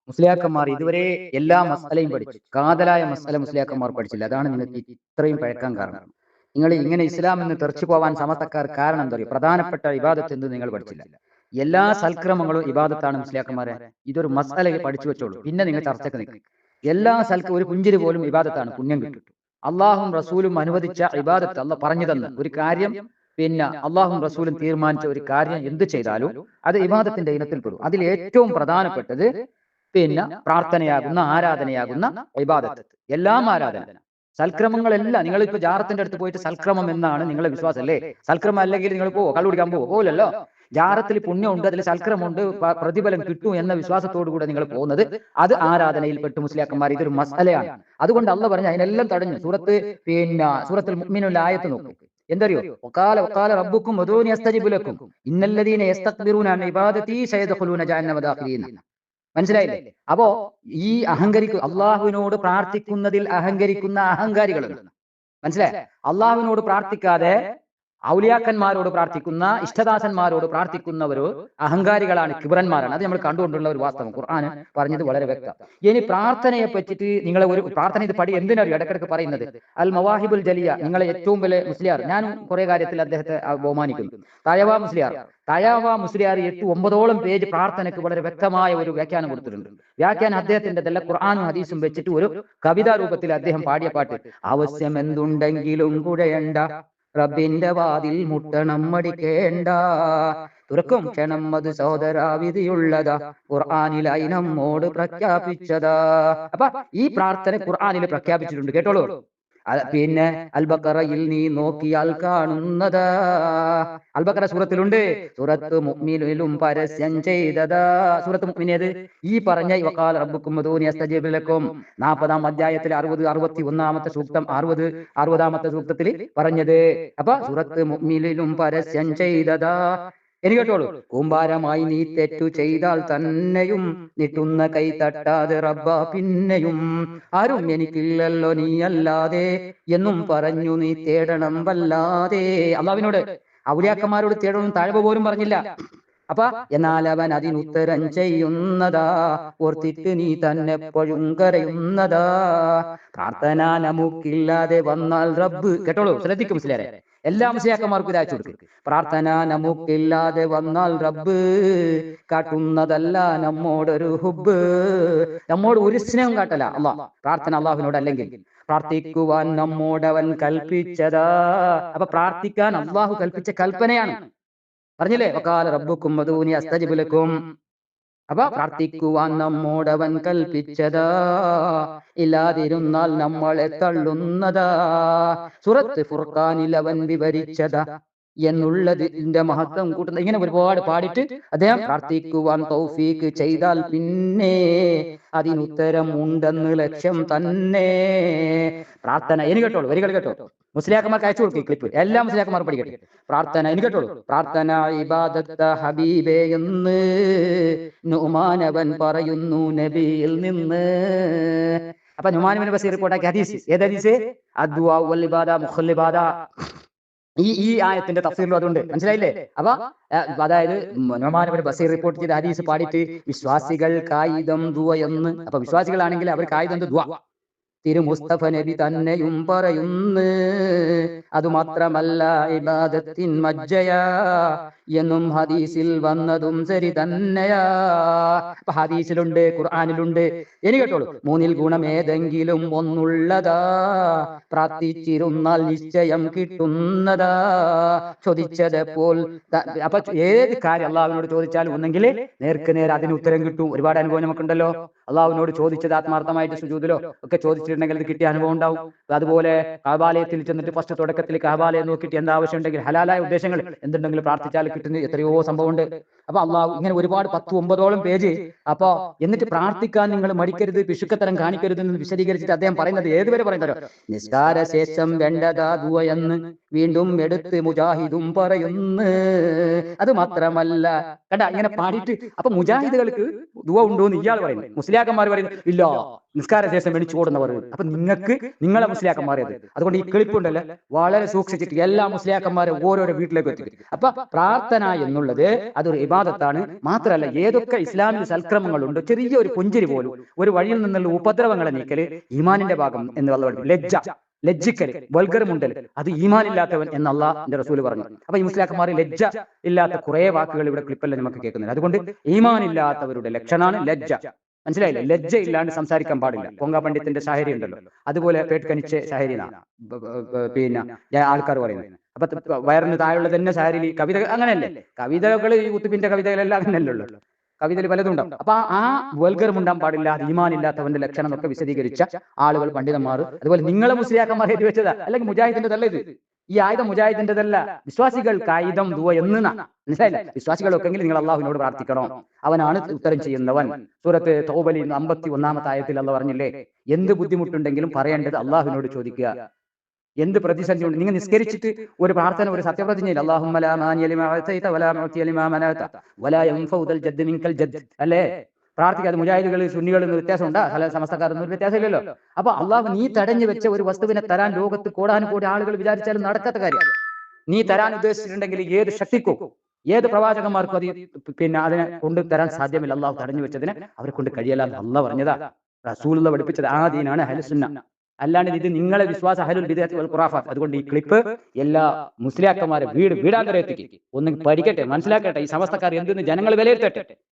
മുസ്ലിയാക്കന്മാർ ഇതുവരെ എല്ലാ മസലയും പഠിച്ചു. കാതലായ മസല മുസ്ലിയാക്കന്മാർ പഠിച്ചില്ല. അതാണ് നിങ്ങൾക്ക് ഇത്രയും പഴക്കാൻ കാരണം. നിങ്ങൾ ഇങ്ങനെ ഇസ്ലാം എന്ന് തെറിച്ചു പോവാൻ സമസ്തക്കാർ കാരണം എന്താ പറയുക? പ്രധാനപ്പെട്ട ഇബാദത്ത് എന്ത് നിങ്ങൾ പഠിച്ചില്ല. എല്ലാ സൽക്രമങ്ങളും ഇബാദത്താണ് മുസ്ലിയാക്കന്മാരെ. ഇതൊരു മസല പഠിച്ചു വെച്ചോളൂ, പിന്നെ നിങ്ങൾ ചർച്ചയ്ക്ക് നിൽക്കും. എല്ലാ സൽക്കും ഒരു പുഞ്ചിരി പോലും ഇബാദത്താണ്, പുണ്യം കിട്ടും. അള്ളാഹും റസൂലും അനുവദിച്ച ഇബാദത്ത്, അല്ല പറഞ്ഞു തന്ന ഒരു കാര്യം, പിന്നെ അള്ളാഹും റസൂലും തീരുമാനിച്ച ഒരു കാര്യം എന്ത് ചെയ്താലും അത് ഇബാദത്തിന്റെ ഇനത്തിൽപ്പെടും. അതിൽ ഏറ്റവും പ്രധാനപ്പെട്ടത് പിന്നെ പ്രാർത്ഥനയാകുന്ന, ആരാധനയാകുന്ന ഇബാദത്ത്. എല്ലാം ആരാധന, സൽക്രമങ്ങളെല്ലാം. നിങ്ങളിപ്പോ ജാറത്തിന്റെ അടുത്ത് പോയിട്ട് സൽക്രമം എന്നാണ് നിങ്ങളെ വിശ്വാസം അല്ലേ? സൽക്രമം അല്ലെങ്കിൽ നിങ്ങൾ പോവോ? കള്ളു കുടിക്കാൻ പോലല്ലോ. ജാറത്തിൽ പുണ്യമുണ്ട്, അതിൽ സൽക്രമുണ്ട്, പ്രതിഫലം കിട്ടും എന്ന വിശ്വാസത്തോടു കൂടെ നിങ്ങൾ പോകുന്നത്, അത് ആരാധനയിൽപ്പെട്ട് മുസ്ലിയാക്കന്മാർ. ഇതൊരു മസലയാണ്. അതുകൊണ്ട് അള്ളാഹ് പറഞ്ഞു അതിനെല്ലാം തടഞ്ഞു. സൂറത്തുൽ മുഅ്മിനൂനിലെ ആയത്ത് നോക്കൂ. എന്തറിയോ? വഖാല റബ്ബുക്കും ഉദൂനി അസ്തജിബ് ലക്കും ഇന്നല്ലദീന യസ്തക്ബിറൂന അൻ ഇബാദതി സയദ്ഖുലൂന ജഹന്നമ ദാഖിലീൻ. മനസ്സിലായില്ലേ? അപ്പോ ഈ അള്ളാഹുവിനോട് പ്രാർത്ഥിക്കുന്നതിൽ അഹങ്കരിക്കുന്ന അഹങ്കാരികളുണ്ട്. മനസ്സിലായി? അള്ളാഹുവിനോട് പ്രാർത്ഥിക്കാതെ ഔലിയാക്കന്മാരോട് പ്രാർത്ഥിക്കുന്ന, ഇഷ്ടദാസന്മാരോട് പ്രാർത്ഥിക്കുന്നവരോ അഹങ്കാരികളാണ്, കിബറന്മാരാണ്. അത് നമ്മൾ കണ്ടുകൊണ്ടുള്ള ഒരു വാസ്തവം. ഖുർആൻ പറഞ്ഞത് വളരെ വ്യക്തം. ഇനി പ്രാർത്ഥനയെ പറ്റിയിട്ട് നിങ്ങളെ ഒരു പ്രാർത്ഥന, ഇത് പടി എന്തിനറിയോ ഇടക്കിടക്ക് പറയുന്നത്? അൽ മവാഹിബുൽ ജലിയ. നിങ്ങളെ ഏറ്റവും വലിയ മുസ്ലിയാർ, ഞാനും കുറെ കാര്യത്തിൽ അദ്ദേഹത്തെ ബഹുമാനിക്കുന്നു, തയവ മുസ്ലിയാർ. തയാവ മുസ്ലിയാർ 8-9 പേജ് പ്രാർത്ഥനയ്ക്ക് വളരെ വ്യക്തമായ ഒരു വ്യാഖ്യാനം കൊടുത്തിട്ടുണ്ട്. വ്യാഖ്യാനം അദ്ദേഹത്തിൻ്റെതല്ല, ഖുർആനും ഹദീസും വെച്ചിട്ട് ഒരു കവിതാ രൂപത്തിൽ അദ്ദേഹം പാടിയ പാട്ട്. ആവശ്യം എന്തുണ്ടെങ്കിലും കുഴയണ്ട, റബ്ബിന്റെ വാതിൽ മുട്ടണം മടിക്കേണ്ട, തുറക്കും ക്ഷണം അത് സഹോദരാവിധിയുള്ളതാ, ഖുർആനിലായി നമ്മോട് പ്രഖ്യാപിച്ചതാ. അപ്പൊ ഈ പ്രാർത്ഥന ഖുർആനിൽ പ്രഖ്യാപിച്ചിട്ടുണ്ട്, കേട്ടോളൂ. പിന്നെ അൽ-ബഖറയിൽ നീ നോക്കിയാൽ കാണുന്നതാ. അൽ-ബഖറ സൂറത്തിലുണ്ട്, സൂറത്ത് മുഅ്മിനിലും പരസ്യം ചെയ്തതാ. സൂറത്ത് മുഅ്മിനേത്? ഈ പറഞ്ഞ വഖാല റബ്ബുക്കും ഉദൂനി അസ്തജിബ് ലക്കും 40-ാം അധ്യായത്തിലെ 61 സൂക്തം, 60-ാമത്തെ സൂക്തത്തിൽ പറഞ്ഞത്. അപ്പൊ സൂറത്ത് മുഅ്മിനിലും പരസ്യം ചെയ്തതാ. ഇനി കേട്ടോളൂ. കൂമ്പാരമായി നീ തെറ്റു ചെയ്താൽ തന്നെയും നീട്ടുന്ന കൈ തട്ടാതെ റബ്ബ പിന്നെയും, ആരും എനിക്കില്ലല്ലോ നീയല്ലാതെ എന്നും പറഞ്ഞു നീ തേടണം വല്ലാതെ. അള്ളാഹുവിനോട്, ഔലിയാക്കന്മാരോട് തേടണം താഴ്വ പോലും പറഞ്ഞില്ല. അപ്പൊ എന്നാൽ അവൻ അതിനുത്തരം ചെയ്യുന്നതാ, ഓർത്തിട്ട് നീ തന്നെ എപ്പോഴും കരയുന്നതാ. പ്രാർത്ഥന നമുക്കില്ലാതെ വന്നാൽ റബ്ബ്, കേട്ടോളൂ, ശ്രദ്ധിക്കും മുസ്ലിയാരെ, എല്ലാ മുസ്ലിയാക്കന്മാർക്കും ഇത് അയച്ചു കൊടുക്കും. പ്രാർത്ഥന നമുക്കില്ലാതെ വന്നാൽ റബ്ബ് കാട്ടുന്നതല്ല നമ്മോടൊരു ഹുബ്. നമ്മോട് ഒരു സ്നേഹം കാട്ടല അള്ളാഹ്. പ്രാർത്ഥന അള്ളാഹുവിനോട് അല്ലെങ്കിൽ പ്രാർത്ഥിക്കുവാൻ നമ്മോടവൻ കൽപ്പിച്ചതാ. അപ്പൊ പ്രാർത്ഥിക്കാൻ അള്ളാഹു കൽപ്പിച്ച കൽപ്പനയാണ്. പറഞ്ഞില്ലേ? വഖാല റബ്ബുക്കും ഉദൂനി അസ്തജിബ് ലക്കും. അപ്പൊ പ്രാർത്ഥിക്കുവാൻ നമ്മോടവൻ കൽപ്പിച്ചതാ, ഇല്ലാതിരുന്നാൽ നമ്മളെ തള്ളുന്നതാ. സൂറത്ത് ഫുർഖാനിൽ അവൻ വിവരിച്ചതാ എന്നുള്ളതിന്റെ മഹത്വം കൂട്ടുന്ന. ഇങ്ങനെ ഒരുപാട് പാടിയിട്ട് അദ്ദേഹം പ്രാർത്ഥിക്കുവാൻ തൗഫീക്ക് ചെയ്താൽ പിന്നെ അതിനുത്തരം ഉണ്ടെന്ന് ലക്ഷ്യം തന്നെ. പ്രാർത്ഥന ഇനി കേട്ടോളൂ, വരികൾ കേട്ടോ. മുസ്ലിയാക്കന്മാർക്ക് അയച്ചു കൊടുക്കും ക്ലിപ്പ്, എല്ലാ മുസ്ലിയാക്കന്മാർ പഠിക്കട്ടെ. പ്രാർത്ഥന ഇനി കേട്ടോളൂ. പ്രാർത്ഥന ഇബാദത്ത ഹബീബേ എന്ന് നുമാനവൻ പറയുന്നു നബിയിൽ നിന്ന്. അപ്പൊ നുമാൻ ഇബ്നു ബശീർ റിപ്പോർട്ടാക്കിയ ഹദീസ്, ഏത് ഹദീസ്? അദ്ദുആ വൽ ഇബാദ മുഖൽ ഇബാദ. ഈ ആയത്തിന്റെ തഫ്സീറിലും അതുണ്ട്. മനസ്സിലായില്ലേ? അപ്പൊ അതായത് നുമാൻ ഇബ്നു ബശീർ റിപ്പോർട്ട് ചെയ്ത ഹദീസ് പാടിയിട്ട് വിശ്വാസികൾക്കായുധം ദുആ എന്ന്. അപ്പൊ വിശ്വാസികളാണെങ്കിൽ അവർക്ക് ആയുധം ദുആ. തിരു മുസ്തഫ നബി തന്നെയും പറയുന്നു, അതുമാത്രമല്ല ഇബാദത്തിൻ മജ്ജയാ എന്നും ഹദീസിൽ വന്നതും ശരി തന്നെയാ. അപ്പൊ ഹദീസിലുണ്ട്, ഖുർആനിലുണ്ട്. ഇനി കേട്ടോളൂ. 3 ഗുണം ഏതെങ്കിലും ഒന്നുള്ളതാ, പ്രാർത്ഥിച്ചിരുന്നാൽ നിശ്ചയം കിട്ടുന്നതാ. ചോദിച്ചതെപ്പോൾ അപ്പൊ ഏത് കാര്യം അള്ളാഹുവിനോട് ചോദിച്ചാലും ഒന്നെങ്കിൽ നേർക്ക് നേരെ അതിന് ഉത്തരം കിട്ടും. ഒരുപാട് അനുഭവം നമുക്കുണ്ടല്ലോ. അള്ളാഹുവിനോട് ചോദിച്ചത് ആത്മാർത്ഥമായിട്ട് സുജൂദിലോ ഒക്കെ ചോദിച്ചിട്ടുണ്ടെങ്കിൽ അത് കിട്ടിയ അനുഭവം ഉണ്ടാവും. അതുപോലെ കഅബാലയത്തിൽ ചെന്നിട്ട് ഫസ്റ്റ് തുടക്കത്തിൽ കഅബാലയം നോക്കിയിട്ട് എന്താ ആവശ്യം ഉണ്ടെങ്കിൽ, ഹലാലായ ഉദ്ദേശങ്ങൾ എന്തുണ്ടെങ്കിലും പ്രാർത്ഥിച്ചാൽ കിട്ടുന്ന എത്രയോ സംഭവമുണ്ട്. അപ്പൊ അള്ളാഹു ഇങ്ങനെ ഒരുപാട് 10-9 പേജ്. അപ്പൊ എന്നിട്ട് പ്രാർത്ഥിക്കാൻ നിങ്ങൾ മടിക്കരുത്, പിശുക്കത്തരം കാണിക്കരുത് എന്ന് വിശദീകരിച്ചിട്ട് അദ്ദേഹം പറയുന്നത് ഏതുവരെ പറയുന്നല്ലോ? നിസ്കാര ശേഷം വേണ്ടതാ ദുആ എന്ന് വീണ്ടും എടുത്ത് മുജാഹിദും പറയുന്നു. അത് മാത്രമല്ല, കണ്ട ഇങ്ങനെ പാടിയിട്ട്. അപ്പൊ മുജാഹിദുകൾക്ക് ദുആ ഉണ്ടോ എന്ന് ഇയാൾ പറയുന്നു, മുസ്ലിയാക്കന്മാർ പറയുന്നു ഇല്ല. നിസ്കാര ശേഷം എണിച്ചു കൂടുന്നവർ. അപ്പൊ നിങ്ങൾക്ക് നിങ്ങളെ മുസ്ലിയാക്കന്മാരേത്. അതുകൊണ്ട് ഈ ക്ലിപ്പുണ്ടല്ലോ വളരെ സൂക്ഷിച്ചിട്ട് എല്ലാ മുസ്ലിയാക്കന്മാരെ ഓരോരോ വീട്ടിലേക്ക് എത്തിക്കും. അപ്പൊ പ്രാർത്ഥന എന്നുള്ളത് അതൊരു ഇബാദത്താണ്. മാത്രമല്ല ഏതൊക്കെ ഇസ്ലാമിക സൽക്രമങ്ങളുണ്ട്, ചെറിയൊരു പുഞ്ചിരി പോലും, ഒരു വഴിയിൽ നിന്നുള്ള ഉപദ്രവങ്ങളെ നീക്കല് ഈമാനിന്റെ ഭാഗം എന്ന് പറഞ്ഞു. ലജ്ജിക്കൽ, വൽഗരമുണ്ടൽ, അത് ഈമാനില്ലാത്തവൻ എന്ന് അള്ളാഹുവിന്റെ റസൂൽ പറഞ്ഞു. അപ്പൊ ഈ മുസ്ലിയാക്കന്മാർ ലജ്ജ ഇല്ലാത്ത കുറെ വാക്കുകൾ ഇവിടെ ക്ലിപ്പല്ല നമുക്ക് കേൾക്കുന്നില്ല. അതുകൊണ്ട് ഈമാനില്ലാത്തവരുടെ ലക്ഷണാണ് ലജ്ജ. മനസ്സിലായില്ലേ? ലജ്ജ ഇല്ലാണ്ട് സംസാരിക്കാൻ പാടില്ല. പൊങ്ക പണ്ഡിത്തിന്റെ ശാഹരി ഉണ്ടല്ലോ, അതുപോലെ പേട്കനിച്ച് ശാഹരിനാണ് പിന്നെ ആൾക്കാർ പറയുന്നത്. അപ്പൊ വയറിന് താഴെയുള്ള തന്നെ ശാഹരി കവിത അങ്ങനെയല്ലേ? കവിതകൾ ഈ കുത്തുബിന്റെ കവിതകളെല്ലാം അങ്ങനെയല്ലേ ഉള്ളൂ. കവിതയിൽ പലതും ഉണ്ടാവും. അപ്പൊ ആ വൽഗർ മുണ്ടാൻ പാടില്ല, ഈമാനില്ലാത്തവന്റെ ലക്ഷണം എന്നൊക്കെ വിശദീകരിച്ച ആളുകൾ, പണ്ഡിതന്മാർ. അതുപോലെ നിങ്ങളെ മുസ്ലിയാക്കന്മാർ എഴുതി വെച്ചതാ, അല്ലെങ്കിൽ മുജാഹിദിന്റെതല്ല ഇത്. ഈ ആയുധം മുജാഹിദിന്റെതല്ല, വിശ്വാസികൾക്ക് ആയുധം ദുവ എന്ന്. മനസ്സിലായില്ല? വിശ്വാസികളൊക്കെങ്കിൽ നിങ്ങൾ അള്ളാഹുവിനോട് പ്രാർത്ഥിക്കണം, അവനാണ് ഉത്തരം ചെയ്യുന്നവൻ. സൂറത്ത് തൗബയിൽ 51-ാമത്തെ ആയത്തിൽ അള്ളാഹ് പറഞ്ഞില്ലേ, എന്ത് ബുദ്ധിമുട്ടുണ്ടെങ്കിലും പറയേണ്ടത് അള്ളാഹുവിനോട് ചോദിക്കുക. എന്ത് പ്രതിസന്ധി ഉണ്ട്, നിങ്ങൾ നിസ്കരിച്ചിട്ട് ഒരു പ്രാർത്ഥന, ഒരു സത്യപ്രതിജ്ഞയില്ല, അല്ലാഹുമ്മ ലാ മാനിയ ലിമാ അഅതൈത വലാ മുഅതിയ ലിമാ മനഅത വലാ യൻഫഉ ദൽ ജദ്ദി മിൻകൽ ജദ്ദ് അല്ലേ? പ്രാർത്ഥിക്കാതെ മുജാഹിദുകൾ സുന്നികൾ എന്ന് വ്യത്യാസമുണ്ട്, സമസ്തക്കാരൊന്നും ഒരു വ്യത്യാസമില്ലല്ലോ. അപ്പൊ അള്ളാഹു നീ തടഞ്ഞു വെച്ച ഒരു വസ്തുവിനെ തരാൻ ലോകത്ത് കോടാനുകോടി ആളുകൾ വിചാരിച്ചാലും നടക്കാത്ത കാര്യം. നീ തരാൻ ഉദ്ദേശിച്ചിട്ടുണ്ടെങ്കിൽ ഏത് ശക്തിക്കും ഏത് പ്രവാചകന്മാർക്കും അത് പിന്നെ അതിനെ കൊണ്ട് തരാൻ സാധ്യമല്ല. അള്ളാഹു തടഞ്ഞു വെച്ചതിനെ അവരെ കൊണ്ട് കഴിയല്ല. അള്ളാഹ് പറഞ്ഞതാ, റസൂലുള്ളാഹി പഠിപ്പിച്ചത് ആ ദീനാണ് അഹ്ലുസ് സുന്ന. അല്ലാണ്ട് ഇത് നിങ്ങളെ വിശ്വാസ അഹ്ലുൽ ബിദ്അത്ത് വൽ ഖുറാഫാത്ത്. അതുകൊണ്ട് ഈ ക്ലിപ്പ് എല്ലാ മുസ്ലിയാക്കന്മാരെ വീടാന്തരം എത്തിക്കും. ഒന്ന് പഠിക്കട്ടെ, മനസ്സിലാക്കട്ടെ, ഈ സമസ്തക്കാർ എന്തെന്ന് ജനങ്ങൾ വിലയിരുത്തട്ടെ.